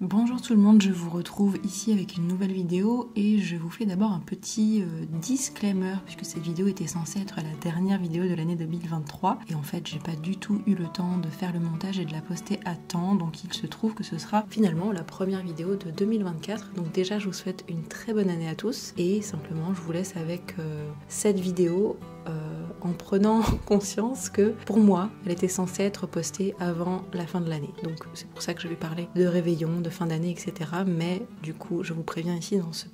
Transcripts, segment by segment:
Bonjour tout le monde, je vous retrouve ici avec une nouvelle vidéo et je vous fais d'abord un petit disclaimer puisque cette vidéo était censée être la dernière vidéo de l'année 2023 et en fait j'ai pas du tout eu le temps de faire le montage et de la poster à temps, donc il se trouve que ce sera finalement la première vidéo de 2024. Donc déjà je vous souhaite une très bonne année à tous et simplement je vous laisse avec cette vidéo en prenant conscience que pour moi elle était censée être postée avant la fin de l'année, donc c'est pour ça que je vais parler de réveillon, de fin d'année, etc. Mais du coup je vous préviens ici dans cette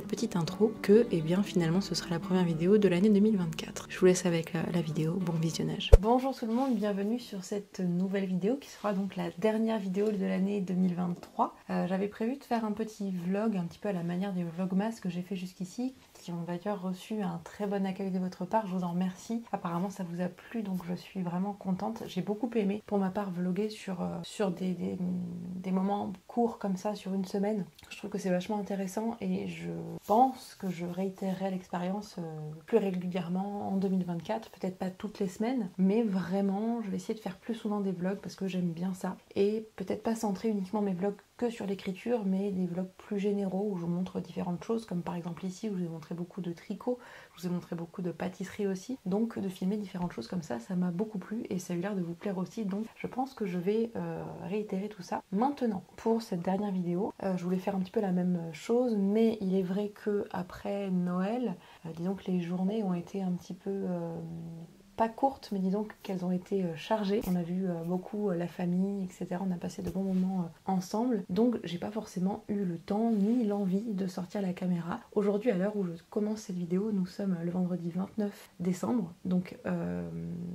petite intro que bien finalement ce sera la première vidéo de l'année 2024. Je vous laisse avec la vidéo, bon visionnage. Bonjour tout le monde, bienvenue sur cette nouvelle vidéo qui sera donc la dernière vidéo de l'année 2023. J'avais prévu de faire un petit vlog un petit peu à la manière des vlogmas que j'ai fait jusqu'ici, qui ont d'ailleurs reçu un très bon accueil de votre part, je vous en remercie. Apparemment ça vous a plu, donc je suis vraiment contente. J'ai beaucoup aimé pour ma part vlogger sur des moments courts comme ça sur une semaine. Je trouve que c'est vachement intéressant et je pense que je réitérerai l'expérience plus régulièrement en 2024, peut-être pas toutes les semaines, mais vraiment je vais essayer de faire plus souvent des vlogs parce que j'aime bien ça, et peut-être pas centrer uniquement mes vlogs que sur l'écriture, mais des vlogs plus généraux où je vous montre différentes choses, comme par exemple ici où je vous ai montré beaucoup de tricot, je vous ai montré beaucoup de pâtisserie aussi, donc de filmer différentes choses comme ça m'a beaucoup plu et ça a eu l'air de vous plaire aussi, donc je pense que je vais réitérer tout ça. Maintenant, pour cette dernière vidéo, je voulais faire un petit peu la même chose, mais il est vrai que après Noël, disons que les journées ont été un petit peu pas courtes, mais disons qu'elles ont été chargées. On a vu beaucoup la famille, etc. On a passé de bons moments ensemble. Donc j'ai pas forcément eu le temps ni l'envie de sortir la caméra. Aujourd'hui, à l'heure où je commence cette vidéo, nous sommes le vendredi 29 décembre. Donc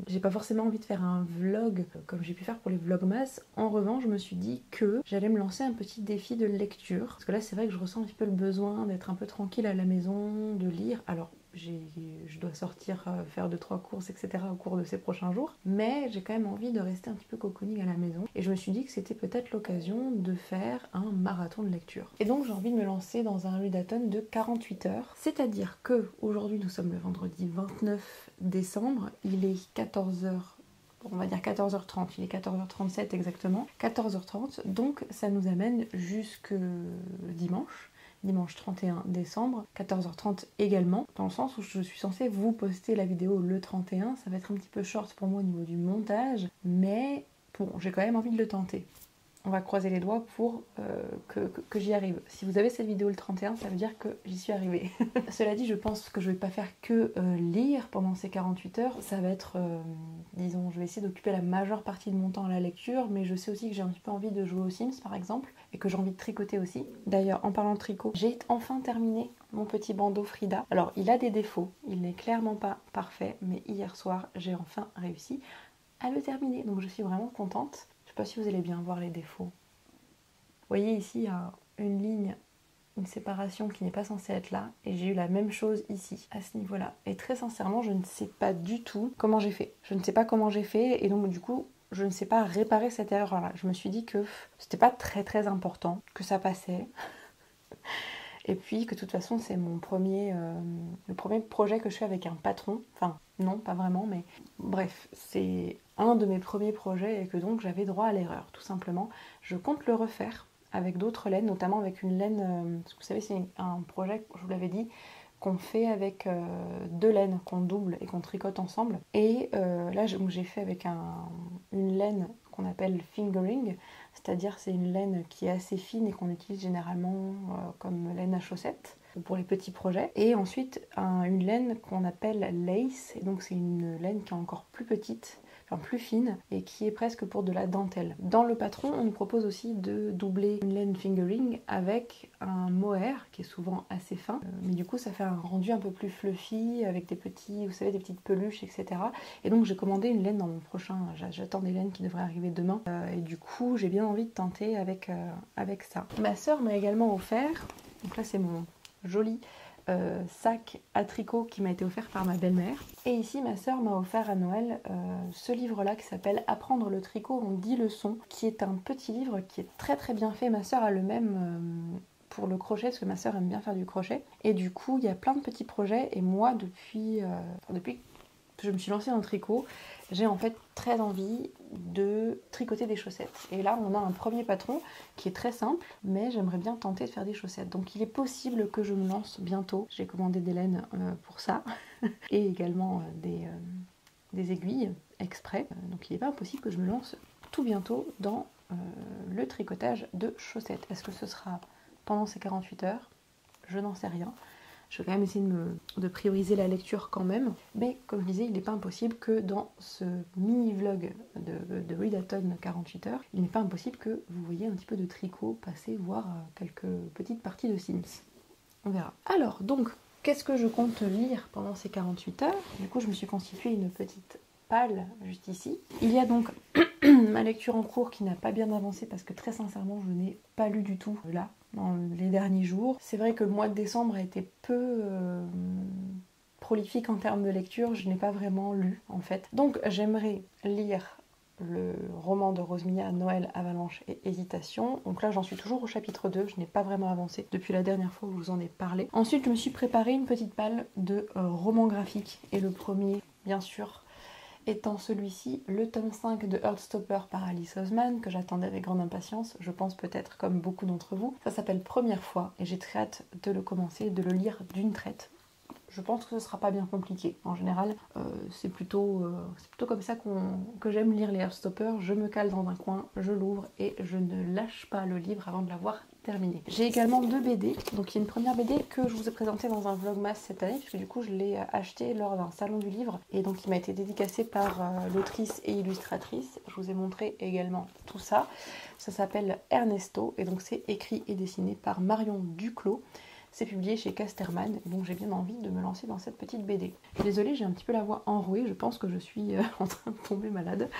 j'ai pas forcément envie de faire un vlog comme j'ai pu faire pour les vlogmas. En revanche, je me suis dit que j'allais me lancer un petit défi de lecture. Parce que là, c'est vrai que je ressens un petit peu le besoin d'être un peu tranquille à la maison, de lire. Alors, je dois sortir faire 2-3 courses, etc. au cours de ces prochains jours, mais j'ai quand même envie de rester un petit peu cocooning à la maison et je me suis dit que c'était peut-être l'occasion de faire un marathon de lecture. Et donc j'ai envie de me lancer dans un readathon de 48 heures, c'est-à-dire que aujourd'hui nous sommes le vendredi 29 décembre, il est 14h, on va dire 14h30, il est 14h37 exactement, 14h30, donc ça nous amène jusque dimanche 31 décembre, 14h30 également, dans le sens où je suis censée vous poster la vidéo le 31, ça va être un petit peu short pour moi au niveau du montage, mais bon, j'ai quand même envie de le tenter. On va croiser les doigts pour que j'y arrive. Si vous avez cette vidéo le 31, ça veut dire que j'y suis arrivée. Cela dit, je pense que je vais pas faire que lire pendant ces 48 heures. Ça va être, disons, je vais essayer d'occuper la majeure partie de mon temps à la lecture, mais je sais aussi que j'ai un petit peu envie de jouer aux Sims par exemple, et que j'ai envie de tricoter aussi. D'ailleurs, en parlant de tricot, j'ai enfin terminé mon petit bandeau Frida. Alors, il a des défauts, il n'est clairement pas parfait, mais hier soir, j'ai enfin réussi à le terminer, donc je suis vraiment contente. Je sais pas si vous allez bien voir les défauts. Vous voyez ici, il y a une ligne, une séparation qui n'est pas censée être là, et j'ai eu la même chose ici, à ce niveau-là. Et très sincèrement, je ne sais pas du tout comment j'ai fait. Je ne sais pas comment j'ai fait, et donc du coup, je ne sais pas réparer cette erreur-là. Je me suis dit que c'était pas très important, que ça passait. Et puis que de toute façon c'est le premier projet que je fais avec un patron, enfin non pas vraiment, mais bref, c'est un de mes premiers projets et que donc j'avais droit à l'erreur tout simplement. Je compte le refaire avec d'autres laines, notamment avec une laine, parce que vous savez c'est un projet, je vous l'avais dit, qu'on fait avec 2 laines qu'on double et qu'on tricote ensemble, et là j'ai fait avec une laine qu'on appelle fingering, c'est-à-dire c'est une laine qui est assez fine et qu'on utilise généralement comme laine à chaussettes pour les petits projets, et ensuite une laine qu'on appelle lace, et donc c'est une laine qui est encore plus petite, enfin plus fine, et qui est presque pour de la dentelle. Dans le patron, on nous propose aussi de doubler une laine fingering avec un mohair qui est souvent assez fin, mais du coup ça fait un rendu un peu plus fluffy avec des petits, vous savez, des petites peluches, etc. Et donc j'ai commandé une laine dans mon prochain, j'attends des laines qui devraient arriver demain, et du coup j'ai bien envie de tenter avec ça. Ma sœur m'a également offert, donc là c'est mon joli sac à tricot qui m'a été offert par ma belle-mère. Et ici, ma sœur m'a offert à Noël ce livre-là qui s'appelle Apprendre le tricot en 10 leçons, qui est un petit livre qui est très bien fait. Ma sœur a le même pour le crochet, parce que ma sœur aime bien faire du crochet. Et du coup, il y a plein de petits projets. Et moi, depuis je me suis lancée dans le tricot, j'ai en fait très envie de tricoter des chaussettes. Et là, on a un premier patron qui est très simple, mais j'aimerais bien tenter de faire des chaussettes. Donc il est possible que je me lance bientôt. J'ai commandé des laines pour ça, et également des aiguilles exprès. Donc il n'est pas impossible que je me lance tout bientôt dans le tricotage de chaussettes. Est-ce que ce sera pendant ces 48 heures? Je n'en sais rien. Je vais quand même essayer de prioriser la lecture quand même. Mais comme je disais, il n'est pas impossible que dans ce mini-vlog de Readathon 48 heures, il n'est pas impossible que vous voyez un petit peu de tricot passer, voire quelques petites parties de Sims. On verra. Alors, donc, qu'est-ce que je compte lire pendant ces 48 heures? Du coup, je me suis constitué une petite palle juste ici. Il y a donc ma lecture en cours qui n'a pas bien avancé parce que très sincèrement, je n'ai pas lu du tout là, dans les derniers jours. C'est vrai que le mois de décembre a été peu prolifique en termes de lecture, je n'ai pas vraiment lu en fait. Donc j'aimerais lire le roman de Rosemilla, Noël, Avalanche et Hésitation. Donc là j'en suis toujours au chapitre 2, je n'ai pas vraiment avancé depuis la dernière fois où je vous en ai parlé. Ensuite je me suis préparé une petite palle de romans graphiques et le premier bien sûr étant celui-ci, le tome 5 de Heartstopper par Alice Oseman, que j'attendais avec grande impatience, je pense peut-être comme beaucoup d'entre vous. Ça s'appelle Première fois et j'ai très hâte de le commencer, de le lire d'une traite. Je pense que ce sera pas bien compliqué. En général, c'est plutôt comme ça que j'aime lire les Heartstopper. Je me cale dans un coin, je l'ouvre et je ne lâche pas le livre avant de l'avoir terminé. J'ai également 2 BD. Donc il y a une première BD que je vous ai présentée dans un vlogmas cette année, puisque du coup je l'ai acheté lors d'un salon du livre. Et donc il m'a été dédicacé par l'autrice et illustratrice. Je vous ai montré également tout ça. Ça s'appelle Ernesto et donc c'est écrit et dessiné par Marion Duclos. C'est publié chez Casterman, et donc j'ai bien envie de me lancer dans cette petite BD. Désolée, j'ai un petit peu la voix enrouée, je pense que je suis en train de tomber malade.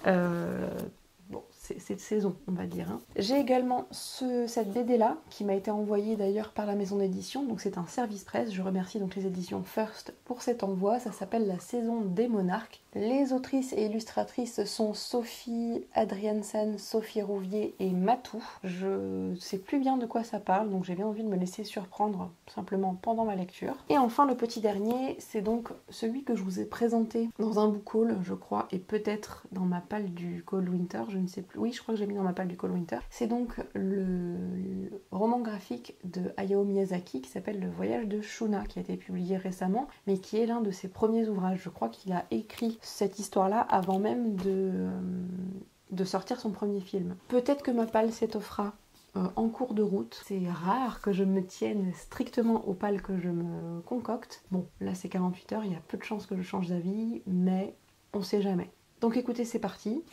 Bon, c'est de saison, on va dire. Hein. J'ai également cette BD-là, qui m'a été envoyée d'ailleurs par la maison d'édition, donc c'est un service presse. Je remercie donc les éditions First pour cet envoi. Ça s'appelle La Saison des Monarques. Les autrices et illustratrices sont Sophie Adriansen, Sophie Rouvier et Matou. Je sais plus bien de quoi ça parle, donc j'ai bien envie de me laisser surprendre simplement pendant ma lecture. Et enfin, le petit dernier, c'est donc celui que je vous ai présenté dans un book haul, je crois, et peut-être dans ma palle du Cold Winter, je ne sais plus. Oui, je crois que j'ai mis dans ma palle du Cold Winter. C'est donc le roman graphique de Hayao Miyazaki qui s'appelle Le Voyage de Shuna, qui a été publié récemment, mais qui est l'un de ses premiers ouvrages. Je crois qu'il a écrit cette histoire-là avant même de sortir son premier film. Peut-être que ma palle s'étoffera en cours de route. C'est rare que je me tienne strictement aux pales que je me concocte. Bon, là c'est 48 heures, il y a peu de chances que je change d'avis, mais on sait jamais. Donc écoutez, c'est parti.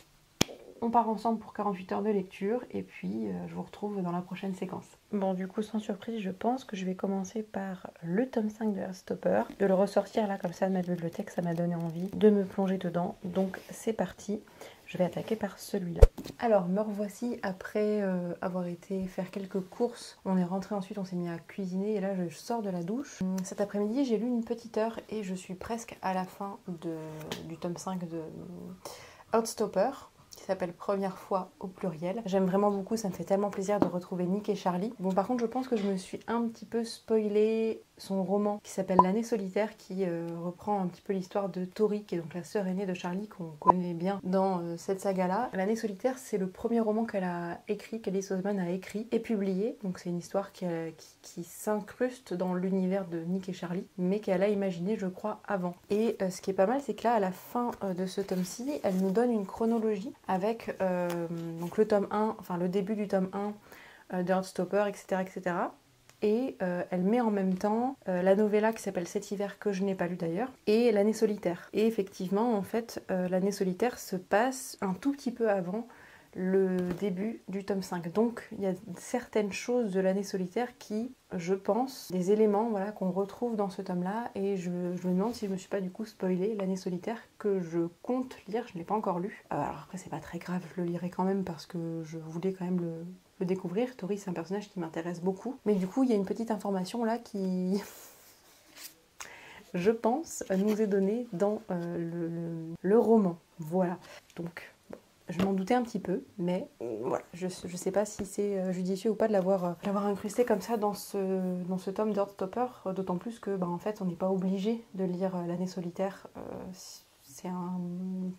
On part ensemble pour 48 heures de lecture et puis je vous retrouve dans la prochaine séquence. Bon, du coup, sans surprise, je pense que je vais commencer par le tome 5 de Heartstopper. De le ressortir là comme ça de ma bibliothèque, ça m'a donné envie de me plonger dedans. Donc c'est parti, je vais attaquer par celui-là. Alors, me revoici après avoir été faire quelques courses. On est rentré ensuite, on s'est mis à cuisiner et là je sors de la douche. Cet après-midi, j'ai lu une petite heure et je suis presque à la fin du tome 5 de Heartstopper, qui s'appelle Première fois au pluriel. J'aime vraiment beaucoup, ça me fait tellement plaisir de retrouver Nick et Charlie. Bon, par contre, je pense que je me suis un petit peu spoilé son roman qui s'appelle L'année solitaire, qui reprend un petit peu l'histoire de Tori, qui est donc la sœur aînée de Charlie, qu'on connaît bien dans cette saga-là. L'année solitaire, c'est le premier roman qu'elle a écrit, qu'Alice Oseman a écrit et publié. Donc c'est une histoire qui s'incruste dans l'univers de Nick et Charlie, mais qu'elle a imaginé, je crois, avant. Et ce qui est pas mal, c'est que là, à la fin de ce tome-ci, elle nous donne une chronologie avec donc le tome 1, enfin le début du tome 1 de Heartstopper, etc. etc. Et elle met en même temps la novella qui s'appelle Cet hiver que je n'ai pas lu d'ailleurs, et L'année solitaire. Et effectivement, en fait, L'année solitaire se passe un tout petit peu avant le début du tome 5. Donc il y a certaines choses de L'année solitaire qui, je pense, des éléments voilà, qu'on retrouve dans ce tome-là, et je me demande si je me suis pas du coup spoilé L'année solitaire que je compte lire, je ne l'ai pas encore lu. Alors après c'est pas très grave, je le lirai quand même parce que je voulais quand même le découvrir. Tori, c'est un personnage qui m'intéresse beaucoup, mais du coup il y a une petite information là qui je pense nous est donnée dans le roman. Voilà, donc Je m'en doutais un petit peu, mais voilà, je sais pas si c'est judicieux ou pas de l'avoir incrusté comme ça dans ce tome d'Heartstopper, d'autant plus que en fait on n'est pas obligé de lire L'année solitaire. C'est un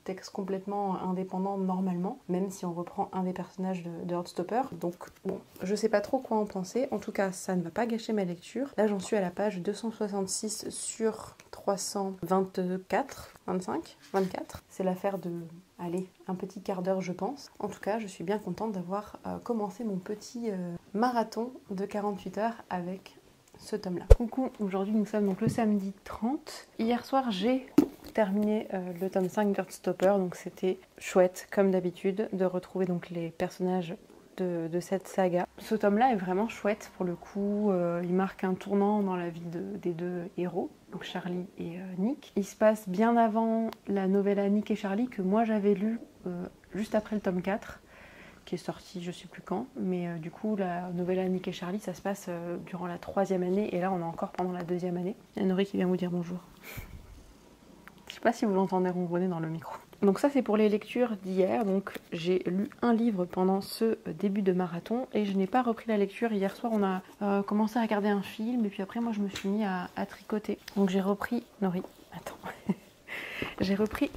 texte complètement indépendant normalement, même si on reprend un des personnages de Heartstopper. Donc bon, je sais pas trop quoi en penser. En tout cas, ça ne va pas gâcher ma lecture. Là, j'en suis à la page 266 sur 324, 25, 24. C'est l'affaire de, allez, un petit quart d'heure, je pense. En tout cas, je suis bien contente d'avoir commencé mon petit marathon de 48 heures avec ce tome-là. Coucou, aujourd'hui nous sommes donc le samedi 30. Hier soir, j'ai terminé le tome 5 d'Heartstopper, donc c'était chouette, comme d'habitude, de retrouver donc les personnages de cette saga. Ce tome-là est vraiment chouette pour le coup, il marque un tournant dans la vie des deux héros, donc Charlie et Nick. Il se passe bien avant la novella Nick et Charlie que moi j'avais lu juste après le tome 4, qui est sorti je sais plus quand, mais du coup la novella Nick et Charlie ça se passe durant la 3e année et là on est encore pendant la 2e année. Il y a Nori qui vient vous dire bonjour. Je sais pas si vous l'entendez ronronner dans le micro. Donc ça c'est pour les lectures d'hier, donc j'ai lu un livre pendant ce début de marathon et je n'ai pas repris la lecture. Hier soir on a commencé à regarder un film et puis après moi je me suis mis à tricoter. Donc j'ai repris... Nori, attends. J'ai repris...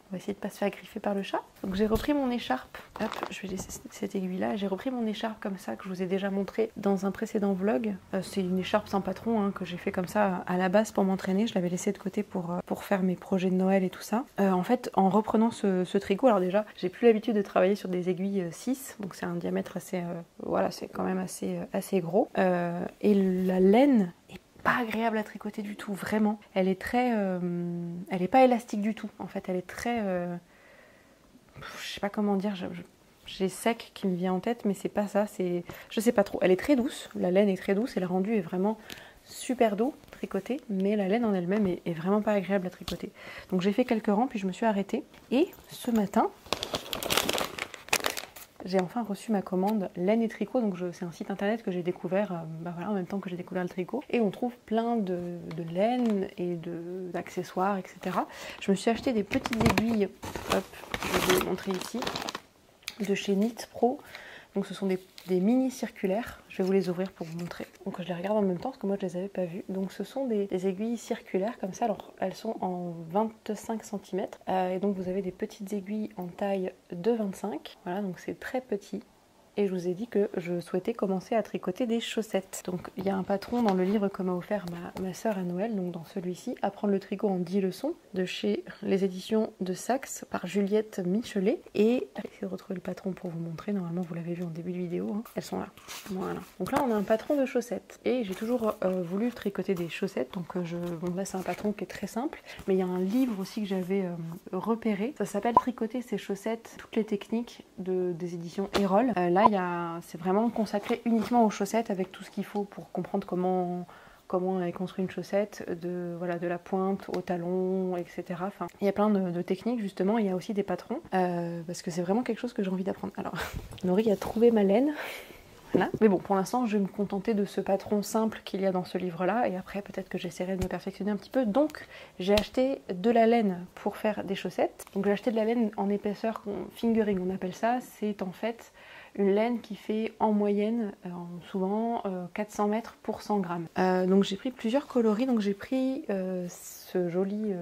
On va essayer de ne pas se faire griffer par le chat. Donc j'ai repris mon écharpe. Hop, je vais laisser cette aiguille-là. J'ai repris mon écharpe comme ça que je vous ai déjà montré dans un précédent vlog. C'est une écharpe sans patron que j'ai fait comme ça à la base pour m'entraîner. Je l'avais laissée de côté pour faire mes projets de Noël et tout ça. En fait, en reprenant ce tricot, alors déjà, j'ai plus l'habitude de travailler sur des aiguilles 6. Donc c'est un diamètre assez... voilà, c'est quand même assez gros. Et la laine est pas agréable à tricoter du tout, vraiment. Elle est très... elle est pas élastique du tout, en fait. Elle est très... je sais pas comment dire, j'ai sec qui me vient en tête, mais c'est pas ça, c'est... Je sais pas trop. Elle est très douce, la laine est très douce, et le rendu est vraiment super doux, tricoté, mais la laine en elle-même est vraiment pas agréable à tricoter. Donc j'ai fait quelques rangs, puis je me suis arrêtée. Et ce matin... j'ai enfin reçu ma commande laine et tricot, donc c'est un site internet que j'ai découvert voilà, en même temps que j'ai découvert le tricot. Et on trouve plein de laine et d'accessoires, etc. Je me suis acheté des petites aiguilles, hop, je vais vous montrer ici, de chez Knit Pro. Donc ce sont des mini circulaires, je vais vous les ouvrir pour vous montrer. Donc je les regarde en même temps parce que moi je les avais pas vues. Donc ce sont des aiguilles circulaires comme ça, alors elles sont en 25 cm. Et donc vous avez des petites aiguilles en taille de 25. Voilà, donc c'est très petit. Et je vous ai dit que je souhaitais commencer à tricoter des chaussettes. Donc il y a un patron dans le livre que m'a offert ma soeur à Noël, donc dans celui-ci, Apprendre le tricot en 10 leçons, de chez les éditions de Saxe par Juliette Michelet. Et je vais essayer de retrouver le patron pour vous montrer, normalement vous l'avez vu en début de vidéo, elles sont là. Voilà. Donc là on a un patron de chaussettes. Et j'ai toujours voulu tricoter des chaussettes, donc bon, là c'est un patron qui est très simple, mais il y a un livre aussi que j'avais repéré, ça s'appelle Tricoter ses chaussettes, toutes les techniques des éditions Erol. Là c'est vraiment consacré uniquement aux chaussettes avec tout ce qu'il faut pour comprendre comment est construit une chaussette, de la pointe au talon, etc. Enfin, il y a plein de techniques justement, il y a aussi des patrons, parce que c'est vraiment quelque chose que j'ai envie d'apprendre. Alors, Nori a trouvé ma laine. Voilà. Mais bon, pour l'instant, je vais me contenter de ce patron simple qu'il y a dans ce livre-là, et après, peut-être que j'essaierai de me perfectionner un petit peu. Donc, j'ai acheté de la laine pour faire des chaussettes. Donc, j'ai acheté de la laine en épaisseur fingering, on appelle ça. C'est en fait une laine qui fait en moyenne, souvent, 400 mètres pour 100 grammes. Donc, j'ai pris plusieurs coloris. Donc, j'ai pris ce joli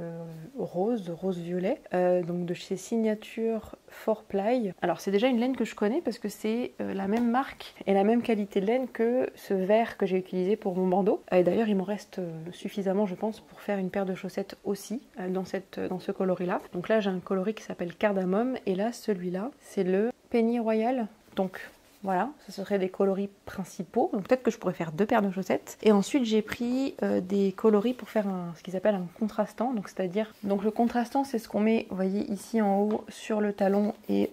rose-violet, donc de chez Signature 4Ply. Alors, c'est déjà une laine que je connais parce que c'est la même marque et la même qualité de laine que ce vert que j'ai utilisé pour mon bandeau. Et d'ailleurs, il m'en reste suffisamment, je pense, pour faire une paire de chaussettes aussi dans ce coloris-là. Donc là, j'ai un coloris qui s'appelle Cardamome et là, celui-là, c'est le Penny Royal. Donc voilà, ce seraient des coloris principaux. Donc peut-être que je pourrais faire 2 paires de chaussettes. Et ensuite j'ai pris des coloris pour faire ce qu'ils appellent un contrastant. Donc c'est-à-dire, donc le contrastant c'est ce qu'on met, vous voyez ici en haut sur le talon et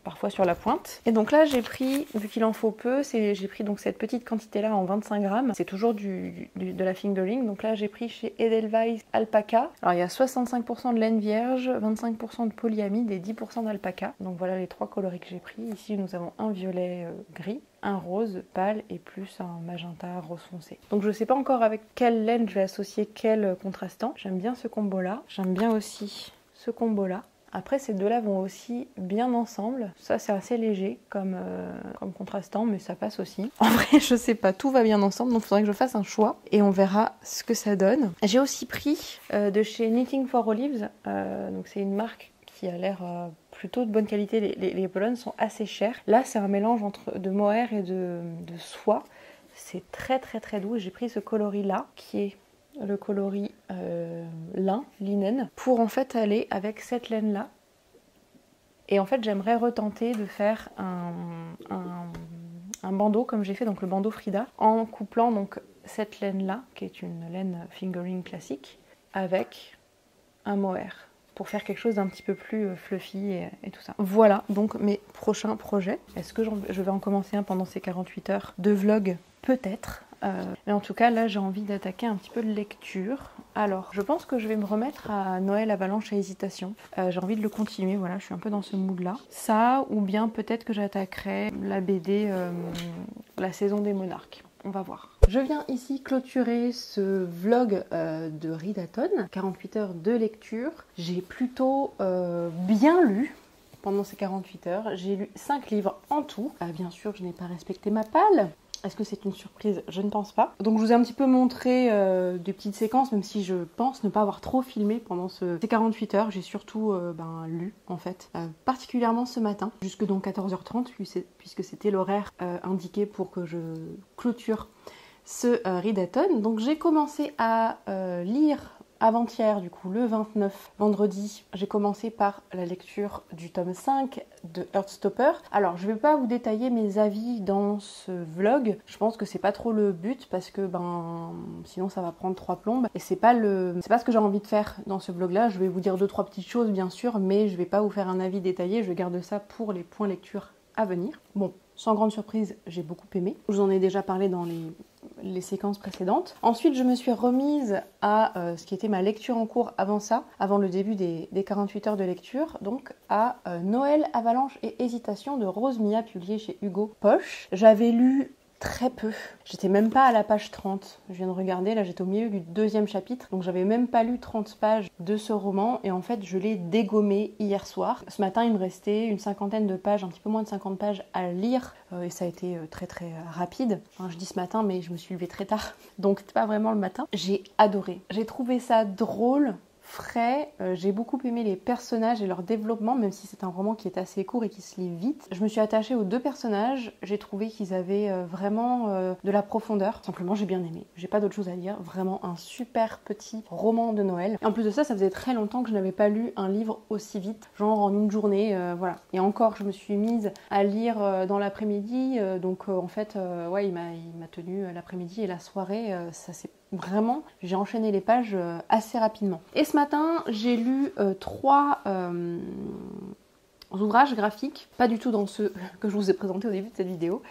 parfois sur la pointe. Et donc là j'ai pris, vu qu'il en faut peu, j'ai pris donc cette petite quantité là en 25 grammes. C'est toujours de la fingering. Donc là j'ai pris chez Edelweiss Alpaca. Alors il y a 65% de laine vierge, 25% de polyamide et 10% d'alpaca. Donc voilà les 3 coloris que j'ai pris. Ici nous avons un violet gris, un rose pâle et plus un magenta rose foncé. Donc je sais pas encore avec quelle laine je vais associer quel contrastant. J'aime bien ce combo là. J'aime bien aussi ce combo là. Après, ces deux-là vont aussi bien ensemble. Ça, c'est assez léger comme contrastant, mais ça passe aussi. En vrai, je sais pas, tout va bien ensemble, donc il faudrait que je fasse un choix et on verra ce que ça donne. J'ai aussi pris de chez Knitting for Olives, donc c'est une marque qui a l'air plutôt de bonne qualité. Les polons sont assez chers. Là, c'est un mélange de mohair et de soie. C'est très très très doux. J'ai pris ce coloris-là, qui est le coloris lin, linen, pour en fait aller avec cette laine-là. Et en fait, j'aimerais retenter de faire un bandeau, comme j'ai fait, donc le bandeau Frida, en couplant donc cette laine-là, qui est une laine fingering classique, avec un mohair, pour faire quelque chose d'un petit peu plus fluffy et tout ça. Voilà donc mes prochains projets. Est-ce que je vais en commencer un pendant ces 48 heures de vlog? Peut-être. Mais en tout cas, là, j'ai envie d'attaquer un petit peu de lecture. Alors, je pense que je vais me remettre à Noël, Avalanche et Hésitation. J'ai envie de le continuer, voilà, je suis un peu dans ce mood-là. Ça, ou bien peut-être que j'attaquerai la BD La Saison des Monarques. On va voir. Je viens ici clôturer ce vlog de Ridaton, 48 heures de lecture. J'ai plutôt bien lu pendant ces 48 heures. J'ai lu 5 livres en tout. Bien sûr, je n'ai pas respecté ma palle. Est-ce que c'est une surprise? Je ne pense pas. Donc je vous ai un petit peu montré des petites séquences, même si je pense ne pas avoir trop filmé pendant ces 48 heures. J'ai surtout lu en fait, particulièrement ce matin, jusque donc 14h30, puisque c'était l'horaire indiqué pour que je clôture ce Ridaton. Donc j'ai commencé à lire avant-hier, du coup le 29, vendredi, j'ai commencé par la lecture du tome 5 de Heartstopper. Alors je vais pas vous détailler mes avis dans ce vlog, je pense que c'est pas trop le but parce que sinon ça va prendre 3 plombes et c'est pas ce que j'ai envie de faire dans ce vlog là. Je vais vous dire 2-3 petites choses bien sûr, mais je vais pas vous faire un avis détaillé, je garde ça pour les points lecture à venir. Bon, sans grande surprise, j'ai beaucoup aimé. Je vous en ai déjà parlé dans les séquences précédentes. Ensuite, je me suis remise à ce qui était ma lecture en cours avant ça, avant le début des 48 heures de lecture, donc à Noël, Avalanche et Hésitation de Rose Mia, publié chez Hugo Poche. J'avais lu très peu. J'étais même pas à la page 30. Je viens de regarder, là j'étais au milieu du 2e chapitre, donc j'avais même pas lu 30 pages de ce roman et en fait je l'ai dégommé hier soir. Ce matin il me restait une 50aine de pages, un petit peu moins de 50 pages à lire et ça a été très très rapide. Enfin, je dis ce matin mais je me suis levée très tard, donc c'était pas vraiment le matin. J'ai adoré. J'ai trouvé ça drôle, frais, j'ai beaucoup aimé les personnages et leur développement, même si c'est un roman qui est assez court et qui se lit vite. Je me suis attachée aux 2 personnages, j'ai trouvé qu'ils avaient vraiment de la profondeur. Simplement, j'ai bien aimé. J'ai pas d'autre chose à dire. Vraiment un super petit roman de Noël. Et en plus de ça, ça faisait très longtemps que je n'avais pas lu un livre aussi vite, genre en une journée, voilà. Et encore, je me suis mise à lire dans l'après-midi, donc en fait, ouais, il m'a tenu l'après-midi et la soirée, ça s'est vraiment, j'ai enchaîné les pages assez rapidement. Et ce matin, j'ai lu 3 ouvrages graphiques, pas du tout dans ceux que je vous ai présentés au début de cette vidéo.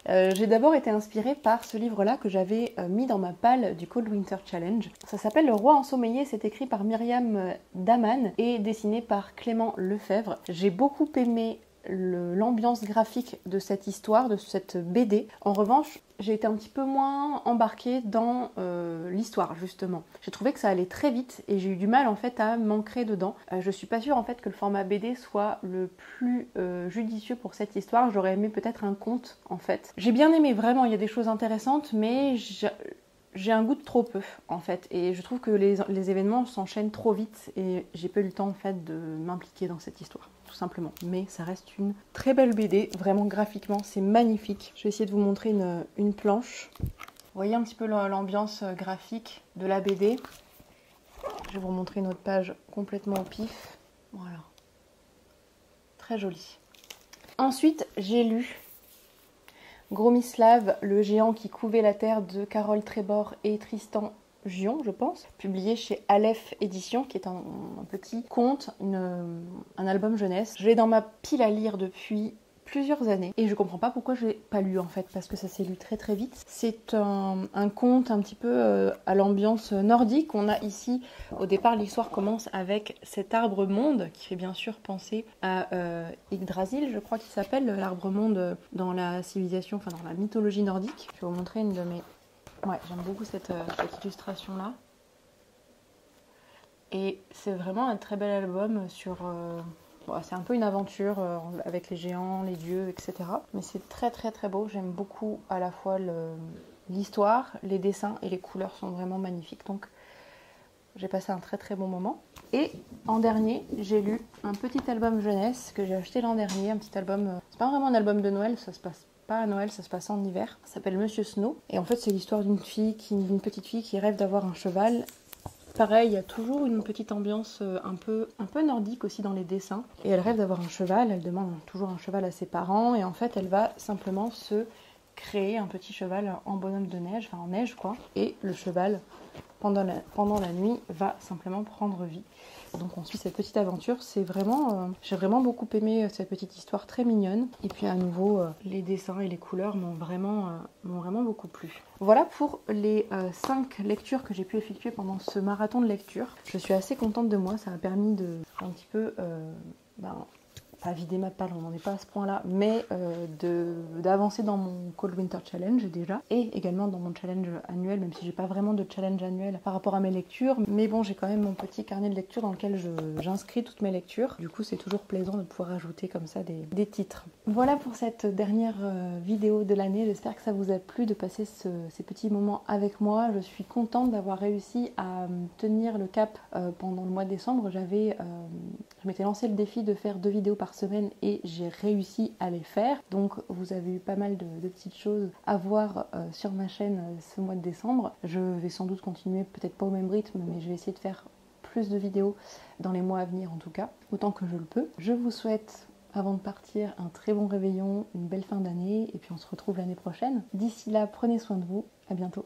J'ai d'abord été inspirée par ce livre-là que j'avais mis dans ma palle du Cold Winter Challenge. Ça s'appelle Le Roi ensommeillé, c'est écrit par Myriam Daman et dessiné par Clément Lefebvre. J'ai beaucoup aimé l'ambiance graphique de cette histoire, de cette BD. En revanche, j'ai été un petit peu moins embarquée dans l'histoire justement. J'ai trouvé que ça allait très vite et j'ai eu du mal en fait à m'ancrer dedans. Je suis pas sûre en fait que le format BD soit le plus judicieux pour cette histoire. J'aurais aimé peut-être un conte en fait. J'ai bien aimé vraiment, il y a des choses intéressantes, mais j'ai un goût de trop peu en fait et je trouve que les événements s'enchaînent trop vite et j'ai pas eu le temps en fait de m'impliquer dans cette histoire tout simplement. Mais ça reste une très belle BD, vraiment graphiquement c'est magnifique. Je vais essayer de vous montrer une planche. Vous voyez un petit peu l'ambiance graphique de la BD. Je vais vous montrer une autre page complètement au pif. Voilà. Très jolie. Ensuite j'ai lu Gromislav, le géant qui couvait la terre de Carole Trébor et Tristan Gion, je pense, publié chez Aleph Éditions, qui est un petit conte, un album jeunesse. Je l'ai dans ma pile à lire depuis plusieurs années et je comprends pas pourquoi je l'ai pas lu en fait, parce que ça s'est lu très très vite. C'est un conte un petit peu à l'ambiance nordique. On a ici, au départ l'histoire commence avec cet arbre monde qui fait bien sûr penser à Yggdrasil, je crois qu'il s'appelle, l'arbre monde dans la civilisation, enfin dans la mythologie nordique. Je vais vous montrer une de mes... Ouais, j'aime beaucoup cette illustration là. Et c'est vraiment un très bel album sur... bon, c'est un peu une aventure avec les géants, les dieux, etc. Mais c'est très très très beau. J'aime beaucoup à la fois l'histoire, les dessins et les couleurs sont vraiment magnifiques. Donc j'ai passé un très très bon moment. Et en dernier, j'ai lu un petit album jeunesse que j'ai acheté l'an dernier. Un petit album, c'est pas vraiment un album de Noël, ça se passe pas à Noël, ça se passe en hiver. Ça s'appelle Monsieur Snow. Et en fait, c'est l'histoire d'une petite fille qui rêve d'avoir un cheval. Pareil, il y a toujours une petite ambiance un peu nordique aussi dans les dessins. Et elle rêve d'avoir un cheval, elle demande toujours un cheval à ses parents. Et en fait, elle va simplement se créer un petit cheval en bonhomme de neige, enfin en neige quoi. Et le cheval, pendant la nuit, va simplement prendre vie. Donc on suit cette petite aventure, c'est vraiment, j'ai vraiment beaucoup aimé cette petite histoire très mignonne. Et puis à nouveau, les dessins et les couleurs m'ont vraiment beaucoup plu. Voilà pour les 5 lectures que j'ai pu effectuer pendant ce marathon de lecture. Je suis assez contente de moi, ça m'a permis de un petit peu, pas vider ma palle, on n'en est pas à ce point-là, mais d'avancer dans mon Cold Winter Challenge déjà, et également dans mon challenge annuel, même si j'ai pas vraiment de challenge annuel par rapport à mes lectures, mais bon, j'ai quand même mon petit carnet de lecture dans lequel j'inscris toutes mes lectures. Du coup, c'est toujours plaisant de pouvoir ajouter comme ça des titres. Voilà pour cette dernière vidéo de l'année, j'espère que ça vous a plu de passer ces petits moments avec moi. Je suis contente d'avoir réussi à tenir le cap pendant le mois de décembre. Je m'étais lancé le défi de faire 2 vidéos par semaine et j'ai réussi à les faire. Donc vous avez eu pas mal de petites choses à voir sur ma chaîne ce mois de décembre. Je vais sans doute continuer, peut-être pas au même rythme, mais je vais essayer de faire plus de vidéos dans les mois à venir en tout cas, autant que je le peux. Je vous souhaite, avant de partir, un très bon réveillon, une belle fin d'année et puis on se retrouve l'année prochaine. D'ici là, prenez soin de vous, à bientôt.